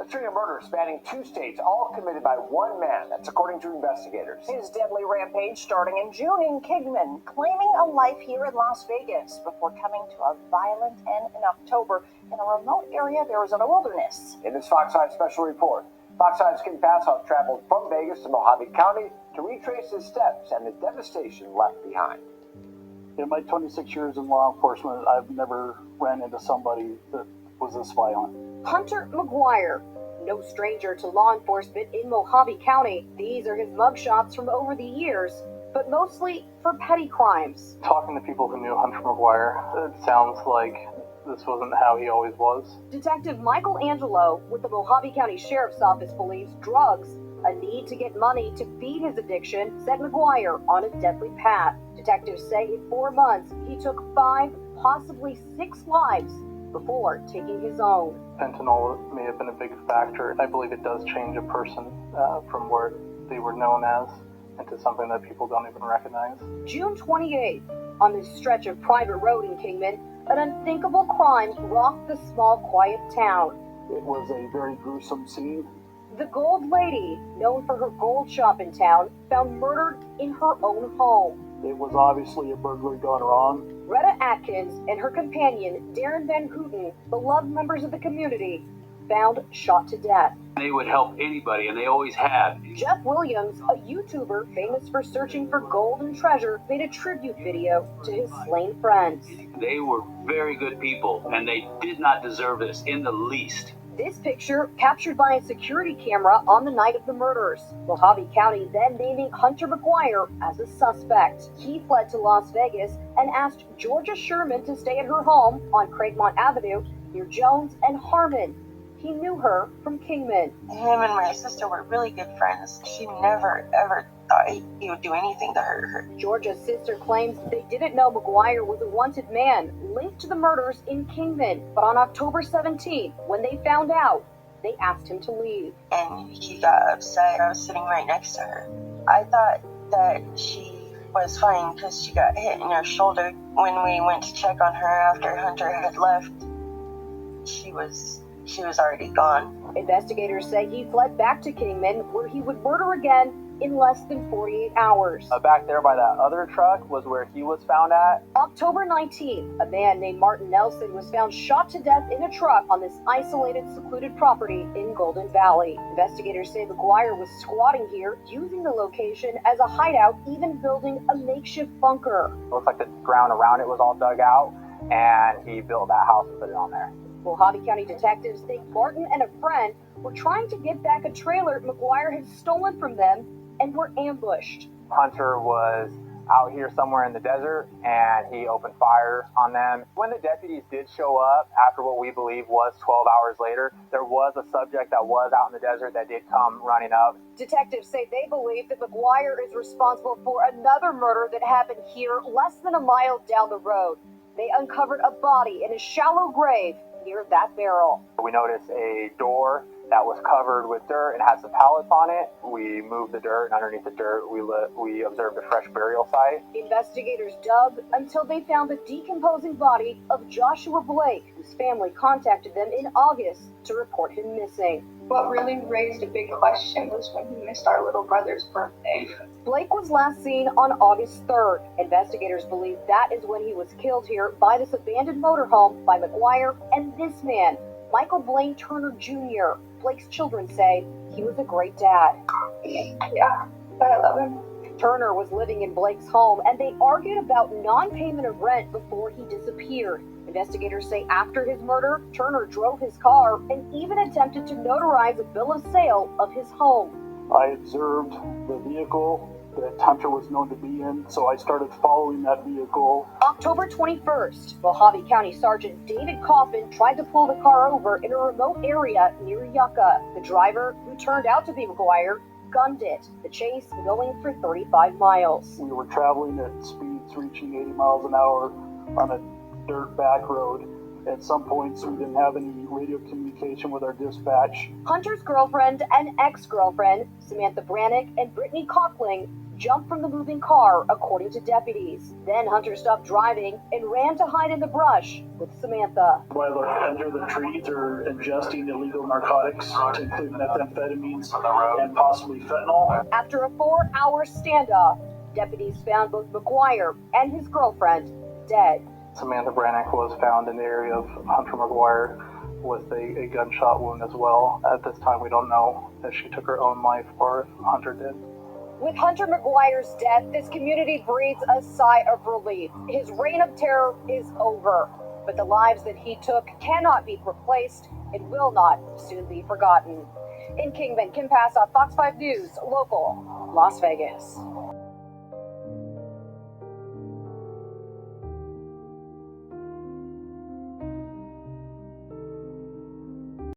A string of murders spanning 2 states, all committed by one man. That's according to investigators. His deadly rampage starting in June in Kingman, claiming a life here in Las Vegas before coming to a violent end in October in a remote area of Arizona wilderness. In this Fox 5 special report, Fox 5's Kim Passoff traveled from Vegas to Mojave County to retrace his steps and the devastation left behind. In my 26 years in law enforcement, I've never ran into somebody that was this violent. Hunter McGuire, no stranger to law enforcement in Mojave County. These are his mugshots from over the years, but mostly for petty crimes. Talking to people who knew Hunter McGuire, it sounds like this wasn't how he always was. Detective Michael Angelo with the Mojave County Sheriff's Office believes drugs, a need to get money to feed his addiction, set McGuire on a deadly path. Detectives say in 4 months, he took 5, possibly 6 lives before taking his own. Fentanyl may have been a big factor. I believe it does change a person from where they were known as into something that people don't even recognize. June 28th, on this stretch of private road in Kingman, an unthinkable crime rocked the small, quiet town. It was a very gruesome scene. The Gold Lady, known for her gold shop in town, found murdered in her own home. It was obviously a burglary gone wrong. Retta Atkins and her companion, Darren Van Houten, beloved members of the community, found shot to death. They would help anybody, and they always have. Jeff Williams, a YouTuber famous for searching for gold and treasure, made a tribute video to his slain friends. They were very good people, and they did not deserve this in the least. This picture captured by a security camera on the night of the murders. Mojave County then naming Hunter McGuire as a suspect. He fled to Las Vegas and asked Georgia Sherman to stay at her home on Craigmont Avenue near Jones and Harmon. He knew her from Kingman. Him and my sister were really good friends. She never, ever thought he would do anything to hurt her. Georgia's sister claims they didn't know McGuire was a wanted man linked to the murders in Kingman. But on October 17th, when they found out, they asked him to leave. And he got upset. I was sitting right next to her. I thought that she was fine because she got hit in her shoulder. When we went to check on her after Hunter had left, she was already gone. Investigators say he fled back to Kingman, where he would murder again in less than 48 hours. Back there by that other truck was where he was found at. October 19th, a man named Martin Nelson was found shot to death in a truck on this isolated, secluded property in Golden Valley. Investigators say McGuire was squatting here, using the location as a hideout, even building a makeshift bunker. It looks like the ground around it was all dug out, and he built that house and put it on there. Mojave County detectives think Martin and a friend were trying to get back a trailer McGuire had stolen from them and were ambushed. Hunter was out here somewhere in the desert, and he opened fire on them. When the deputies did show up, after what we believe was 12 hours later, there was a subject that was out in the desert that did come running up. Detectives say they believe that McGuire is responsible for another murder that happened here less than a mile down the road. They uncovered a body in a shallow grave near that barrel. We noticed a door that was covered with dirt and had some pallets on it. We moved the dirt, and underneath the dirt, we observed a fresh burial site. Investigators dug until they found the decomposing body of Joshua Blake, whose family contacted them in August to report him missing. What really raised a big question was when he missed our little brother's birthday. Blake was last seen on August 3rd. Investigators believe that is when he was killed here by this abandoned motorhome by McGuire and this man, Michael Blaine Turner Jr. Blake's children say he was a great dad. Yeah, but I love him. Turner was living in Blake's home, and they argued about non-payment of rent before he disappeared. Investigators say after his murder, Turner drove his car and even attempted to notarize a bill of sale of his home. I observed the vehicle that Hunter was known to be in, so I started following that vehicle. October 21st, Mojave County Sergeant David Coffin tried to pull the car over in a remote area near Yucca. The driver, who turned out to be McGuire, gunned it, the chase going for 35 miles. We were traveling at speeds reaching 80 miles an hour on a dirt back road. At some points, we didn't have any radio communication with our dispatch. Hunter's girlfriend and ex-girlfriend, Samantha Brannick and Brittany Cockling, jumped from the moving car, according to deputies. Then Hunter stopped driving and ran to hide in the brush with Samantha. While they're under the trees, they're ingesting illegal narcotics, to include methamphetamines and possibly fentanyl. After a 4-hour standoff, deputies found both McGuire and his girlfriend dead. Samantha Brannick was found in the area of Hunter McGuire with a gunshot wound as well. At this time, we don't know if she took her own life or if Hunter did. With Hunter McGuire's death, this community breathes a sigh of relief. His reign of terror is over, but the lives that he took cannot be replaced and will not soon be forgotten. In Kingman, Kim Passoff, Fox 5 News, local, Las Vegas.